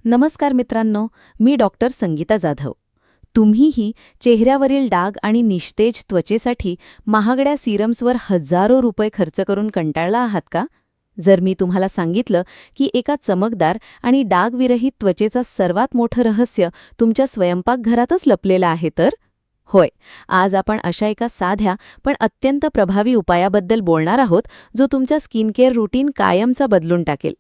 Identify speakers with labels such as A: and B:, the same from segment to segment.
A: नमस्कार मित्रांनो, मी डॉक्टर संगीता जाधव. तुम्हीही चेहऱ्यावरील डाग आणि निस्तेज त्वचेसाठी महागड्या सिरम्सवर हजारो रुपये खर्च करून कंटाळला आहात का? जर मी तुम्हाला सांगितलं की एका चमकदार आणि डागविरहित त्वचेचं सर्वात मोठं रहस्य तुमच्या स्वयंपाकघरातच लपलेलं आहे तर? होय, आज आपण अशा एका साध्या पण अत्यंत प्रभावी उपायाबद्दल बोलणार आहोत, जो तुमच्या स्किनकेअर रुटीन कायमचा बदलून टाकेल.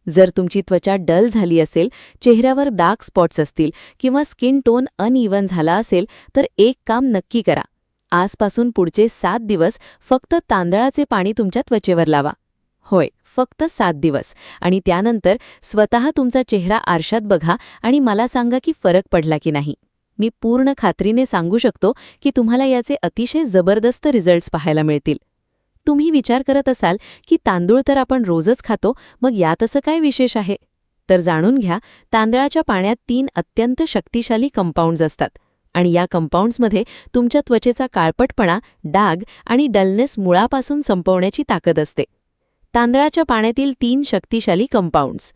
A: जर तुमची त्वचा डल झाली असेल, चेहऱ्यावर डार्क स्पॉट्स असतील किंवा स्किन टोन अनइव्हन झाला असेल, तर एक काम नक्की करा. आजपासून पुढचे 7 दिवस फक्त तांदळाचे पाणी तुमच्या त्वचेवर लावा. होय, फक्त 7 दिवस. आणि त्यानंतर स्वतः तुमचा चेहरा आरशात बघा आणि मला सांगा की फरक पडला की नाही. मी पूर्ण खात्रीने सांगू शकतो की तुम्हाला याचे अतिशय जबरदस्त रिझल्ट्स पाहायला मिळतील. तुम्ही विचार करत असाल की तांदूळ तर आपण रोजच खातो, मग यात असं काय विशेष आहे? तर जाणून घ्या, तांदळाच्या पाण्यात 3 अत्यंत शक्तिशाली कंपाऊंड्स असतात आणि या कंपाऊंड्समध्ये तुमच्या त्वचेचा काळपटपणा, डाग आणि डलनेस मुळापासून संपवण्याची ताकद असते. तांदळाच्या पाण्यातील 3 शक्तिशाली कंपाऊंड्स.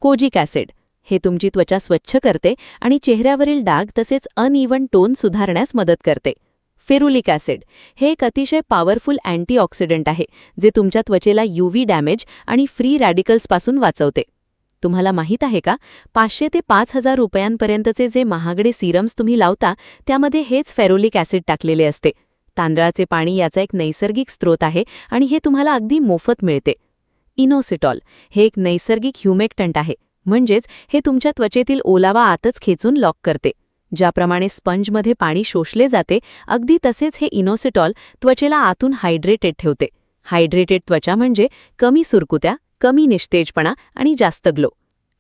A: कोजिक ॲसिड हे तुमची त्वचा स्वच्छ करते आणि चेहऱ्यावरील डाग तसेच अनइव्हन टोन सुधारण्यास मदत करते. फेरुलिक ॲसिड हे एक अतिशय पॉवरफुल अँटीऑक्सिडंट आहे, जे तुमच्या त्वचेला यूव्ही डॅमेज आणि फ्री रॅडिकल्सपासून वाचवते. तुम्हाला माहीत आहे का, 500 ते 5,000 रुपयांपर्यंतचे जे महागडे सिरम्स तुम्ही लावता, त्यामध्ये हेच फेरुलिक ॲसिड टाकलेले असते. तांदळाचे पाणी याचा एक नैसर्गिक स्रोत आहे आणि हे तुम्हाला अगदी मोफत मिळते. इनोसिटॉल हे एक नैसर्गिक ह्युमेक्टंट आहे, म्हणजेच हे तुमच्या त्वचेतील ओलावा आतच खेचून लॉक करते. ज्याप्रमाणे स्पंजमध्ये पाणी शोषले जाते, अगदी तसेच हे इनोसिटॉल त्वचेला आतून हायड्रेटेड ठेवते. हायड्रेटेड त्वचा म्हणजे कमी सुरकुत्या, कमी निस्तेजपणा आणि जास्त ग्लो.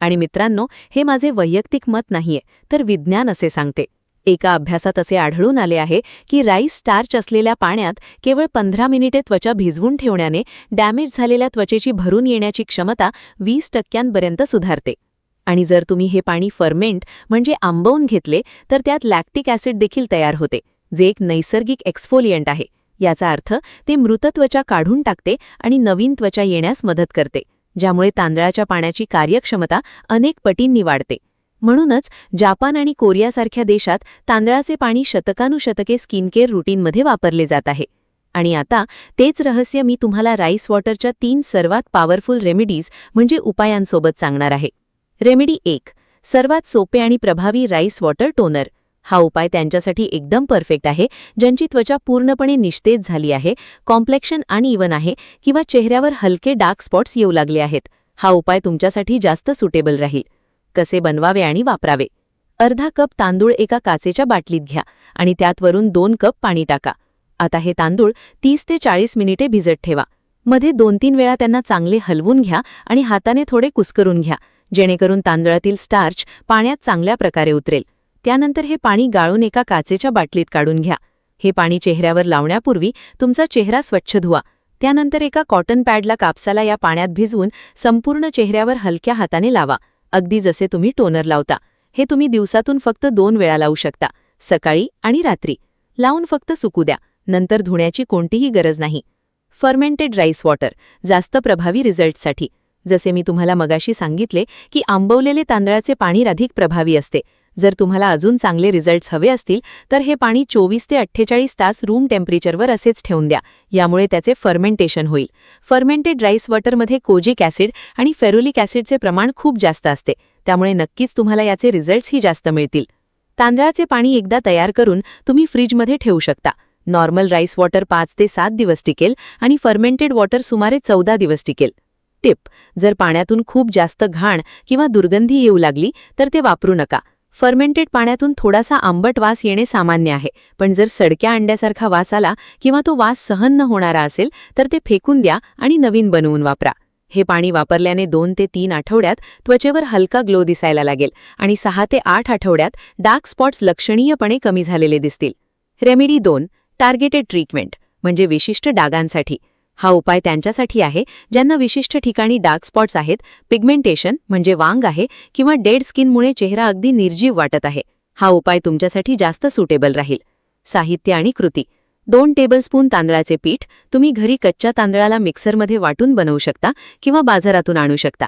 A: आणि मित्रांनो, हे माझे वैयक्तिक मत नाहीये, तर विज्ञान असे सांगते. एका अभ्यासात असे आढळून आले आहे की राईस स्टार्च असलेल्या पाण्यात केवळ 15 मिनिटे त्वचा भिजवून ठेवण्याने डॅमेज झालेल्या त्वचेची भरून येण्याची क्षमता 20% सुधारते. आणि जर तुम्ही हे पाणी फर्मेंट म्हणजे आंबवून घेतले, तर त्यात लॅक्टिक ॲसिड देखील तयार होते, जे एक नैसर्गिक एक्सफोलियंट आहे. याचा अर्थ ते मृत त्वचा काढून टाकते आणि नवीन त्वचा येण्यास मदत करते, ज्यामुळे तांदळाच्या पाण्याची कार्यक्षमता अनेक पटींनी वाढते. म्हणूनच जापान आणि कोरियासारख्या देशात तांदळाचे पाणी शतकानुशतके स्किनकेअर रुटीनमध्ये वापरले जात आहे. आणि आता तेच रहस्य मी तुम्हाला राईस वॉटरच्या 3 सर्वात पॉवरफुल रेमेडीज म्हणजे उपायांसोबत सांगणार आहे. रेमेडी 1, सर्वात सोपे आणि प्रभावी राईस वॉटर टोनर. हा उपाय त्यांच्यासाठी एकदम परफेक्ट आहे ज्यांची त्वचा पूर्णपणे निस्तेज झाली आहे, कॉम्प्लेक्शन अनइव्हन आहे किंवा चेहऱ्यावर हलके डार्क स्पॉट्स येऊ लागले आहेत. हा उपाय तुमच्यासाठी जास्त सुटेबल राहील. कसे बनवावे आणि वापरावे? अर्धा कप तांदूळ एका काचेच्या बाटलीत घ्या आणि त्यात वरून 2 कप पाणी टाका. आता हे तांदूळ 30 ते 40 मिनिटे भिजत ठेवा. मध्ये 2-3 वेळा त्यांना चांगले हलवून घ्या आणि हाताने थोडे कुस्करून घ्या, जेणेकरून तांदळातील स्टार्च पाण्यात चांगल्या प्रकारे उतरेल. त्यानंतर हे पाणी गाळून एका काचेच्या बाटलीत काढून घ्या. हे पाणी चेहऱ्यावर लावण्यापूर्वी तुमचा चेहरा स्वच्छ धुवा. त्यानंतर एका कॉटन पॅडला कापसाला या पाण्यात भिजवून संपूर्ण चेहऱ्यावर हलक्या हाताने लावा, अगदी जसे तुम्ही टोनर लावता. हे तुम्ही दिवसातून फक्त 2 वेळा लावू शकता, सकाळी आणि रात्री. लावून फक्त सुकू द्या, नंतर धुण्याची कोणतीही गरज नाही. फर्मेंटेड राईस वॉटर जास्त प्रभावी रिझल्टसाठी. जसे मी तुम्हाला मगाशी सांगितले की आंबवलेले तांदळाचे पाणी अधिक प्रभावी असते. जर तुम्हाला अजून चांगले रिझल्ट्स हवे असतील, तर हे पाणी 24 ते 48 तास रूम टेम्परेचरवर असेच ठेवून द्या. यामुळे त्याचे फर्मेंटेशन होईल. फर्मेंटेड राईस वॉटरमध्ये कोजिक ॲसिड आणि फेरुलिक ॲसिडचे प्रमाण खूप जास्त असते, त्यामुळे नक्कीच तुम्हाला याचे रिझल्ट्सही जास्त मिळतील. तांदळाचे पाणी एकदा तयार करून तुम्ही फ्रीजमध्ये ठेवू शकता. नॉर्मल राईस वॉटर 5 ते 7 दिवस टिकेल आणि फर्मेंटेड वॉटर सुमारे 14 दिवस टिकेल. टिप: जर पाण्यातून खूप जास्त घाण किंवा दुर्गंधी येऊ लागली, तर ते वापरू नका. फर्मेंटेड पाण्यातून थोडासा आंबट वास येणे सामान्य आहे, पण जर सडक्या अंड्यासारखा वास आला किंवा तो वास सहन न होणारा असेल, तर ते फेकून द्या आणि नवीन बनवून वापरा. हे पाणी वापरल्याने 2 ते 3 आठवड्यात त्वचेवर हलका ग्लो दिसायला लागेल आणि 6 ते 8 आठवड्यात डार्क स्पॉट्स लक्षणीयपणे कमी झालेले दिसतील. रेमेडी 2, टार्गेटेड ट्रीटमेंट म्हणजे विशिष्ट डागांसाठी. हा उपाय त्यांच्यासाठी आहे ज्यांना विशिष्ट ठिकाणी डार्क स्पॉट्स आहेत, पिगमेंटेशन म्हणजे वांग आहे किंवा डेड स्किनमुळे चेहरा अगदी निर्जीव वाटत आहे. हा उपाय तुमच्यासाठी जास्त सुटेबल राहील. साहित्य आणि कृती. 2 टेबलस्पून तांदळाचे पीठ तुम्ही घरी कच्च्या तांदळाला मिक्सरमध्ये वाटून बनवू शकता किंवा बाजारातून आणू शकता.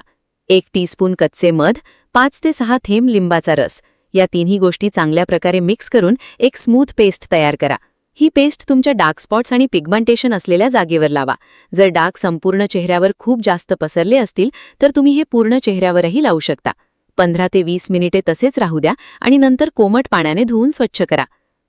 A: 1 टीस्पून कच्चे मध, 5 ते 6 थेंब लिंबाचा रस. या तिन्ही गोष्टी चांगल्या प्रकारे मिक्स करून एक स्मूथ पेस्ट तयार करा. ही पेस्ट तुमच्या डार्क स्पॉट्स आणि पिगमेंटेशन असलेल्या जागेवर लावा. जर डाग संपूर्ण चेहऱ्यावर खूप जास्त पसरले असतील तर तुम्ही हे पूर्ण चेहऱ्यावरही लावू शकता. 15 ते 20 मिनिटे तसेच राहू द्या आणि नंतर कोमट पाण्याने धुवून स्वच्छ करा.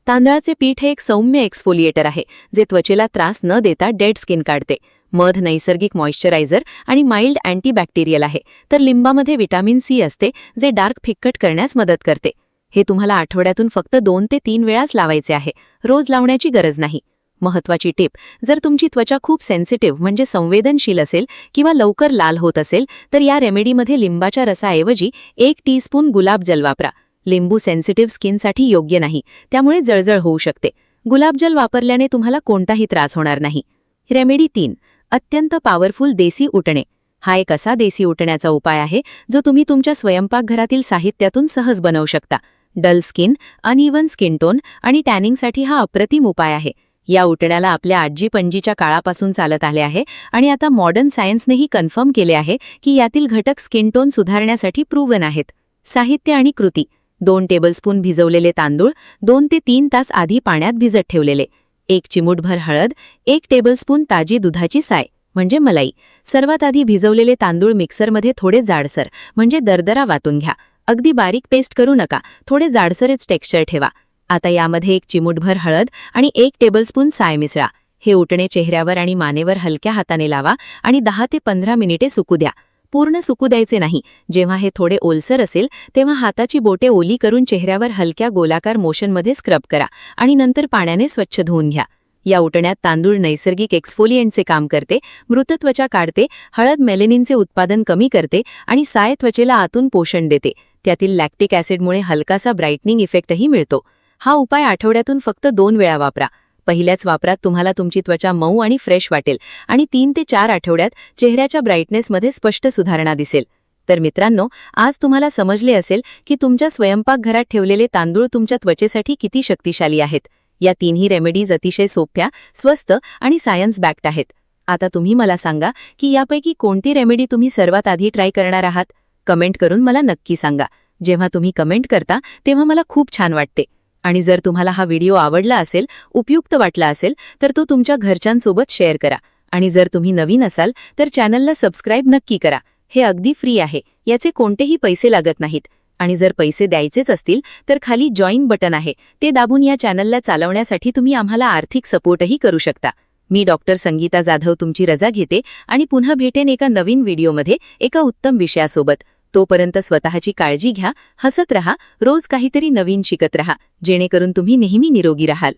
A: तांदळाचे पीठ हे एक सौम्य एक्सफोलिएटर आहे जे त्वचेला त्रास न देता डेड स्किन काढते. मध नैसर्गिक मॉइश्चरायझर आणि माइल्ड अँटीबॅक्टेरियल आहे, तर लिंबामध्ये व्हिटॅमिन सी असते जे डार्क फिक्कट करण्यास मदत करते. हे तुम्हाला आठवड्यातून फक्त 2 ते 3 वेळाच लावायचे आहे, रोज लावण्याची गरज नाही. महत्त्वाची टिप, जर तुमची त्वचा खूप सेन्सिटिव्ह म्हणजे संवेदनशील असेल किंवा लवकर लाल होत असेल तर या रेमेडीमध्ये लिंबाच्या रसाऐवजी 1 टीस्पून गुलाबजल वापरा. लिंबू सेन्सिटिव्ह स्किनसाठी योग्य नाही, त्यामुळे जळजळ होऊ शकते. गुलाबजल वापरल्याने तुम्हाला कोणताही त्रास होणार नाही. रेमेडी 3, अत्यंत पॉवरफुल देसी उटणे. हा एक असा देसी उटण्याचा उपाय आहे जो तुम्ही तुमच्या स्वयंपाकघरातील साहित्यातून सहज बनवू शकता. Dull skin, uneven skin tone आणि टॅनिंगसाठी हा अप्रतिम उपाय आहे. या उटण्याला आपल्या आजी पणजीच्या काळापासून चालत आले आहे आणि आता मॉडर्न सायन्सनेही कन्फर्म केले आहे की यातील घटक स्किन टोन सुधारण्यासाठी प्रूव्हन आहेत. साहित्य आणि कृती: 2 टेबलस्पून भिजवलेले तांदूळ, 2 ते 3 तास आधी पाण्यात भिजत ठेवलेले. 1 चिमूटभर हळद, 1 टेबलस्पून ताजी दुधाची साय म्हणजे मलाई. सर्वात आधी भिजवलेले तांदूळ मिक्सरमध्ये थोडे जाडसर म्हणजे दरदरा वाटून घ्या. अगदी बारीक पेस्ट करू नका, थोडे जाडसरच टेक्स्चर ठेवा. आता यामध्ये 1 चिमूटभर हळद आणि 1 टेबलस्पून साय मिसळा. हे उटणे चेहऱ्यावर आणि मानेवर हलक्या हाताने लावा आणि 10 ते 15 मिनिटे सुकू द्या. पूर्ण सुकू द्यायचे नाही. जेव्हा हे थोडे ओलसर असेल तेव्हा हाताची बोटे ओली करून चेहऱ्यावर हलक्या गोलाकार मोशनमध्ये स्क्रब करा आणि नंतर पाण्याने स्वच्छ धुवून घ्या. या उटण्यात तांदूळ नैसर्गिक एक्सफोलिएंटचे काम करते, मृत त्वचा काढते, हळद मेलेनिनचे उत्पादन कमी करते आणि साय त्वचेला आतून पोषण देते. त्यातील लॅक्टिक ॲसिडमुळे हलकासा ब्राईटनिंग इफेक्टही मिळतो. हा उपाय आठवड्यातून फक्त 2 वेळा वापरा. पहिल्याच वापरात तुम्हाला तुमची त्वचा मऊ आणि फ्रेश वाटेल आणि 3 ते 4 आठवड्यात चेहऱ्याच्या ब्राईटनेसमध्ये स्पष्ट सुधारणा दिसेल. तर मित्रांनो, आज तुम्हाला समजले असेल की तुमच्या स्वयंपाकघरात ठेवलेले तांदूळ तुमच्या त्वचेसाठी किती शक्तिशाली आहेत. या तिन्ही रेमेडीज अतिशय सोप्या, स्वस्त आणि सायन्स बॅक्ड आहेत. आता तुम्ही मला सांगा की यापैकी कोणती रेमेडी तुम्ही सर्वात आधी ट्राय करणार आहात. कमेंट करून मला नक्की सांगा. जेव्हा तुम्ही कमेंट करता तेव्हा मला खूप छान वाटते. आणि जर तुम्हाला हा व्हिडिओ आवडला असेल, उपयुक्त वाटला असेल तर तो तुमच्या घरच्यांसोबत शेअर करा. आणि जर तुम्ही नवीन असाल तर चॅनलला सबस्क्राईब नक्की करा. हे अगदी फ्री आहे, याचे कोणतेही पैसे लागत नाहीत. आणि जर पैसे द्यायचेच असतील तर खाली जॉइन बटन आहे, ते दाबून या चॅनलला चालवण्यासाठी तुम्ही आम्हाला आर्थिक सपोर्टही करू शकता. मी डॉक्टर संगीता जाधव तुमची रजा घेते आणि पुन्हा भेटेन एका नवीन व्हिडिओमध्ये एका उत्तम विषयासोबत. तोपर्यंत स्वतःची काळजी घ्या, हसत रहा, रोज काहीतरी नवीन शिकत रहा, जेणेकरून तुम्ही नेहमी निरोगी राहाल.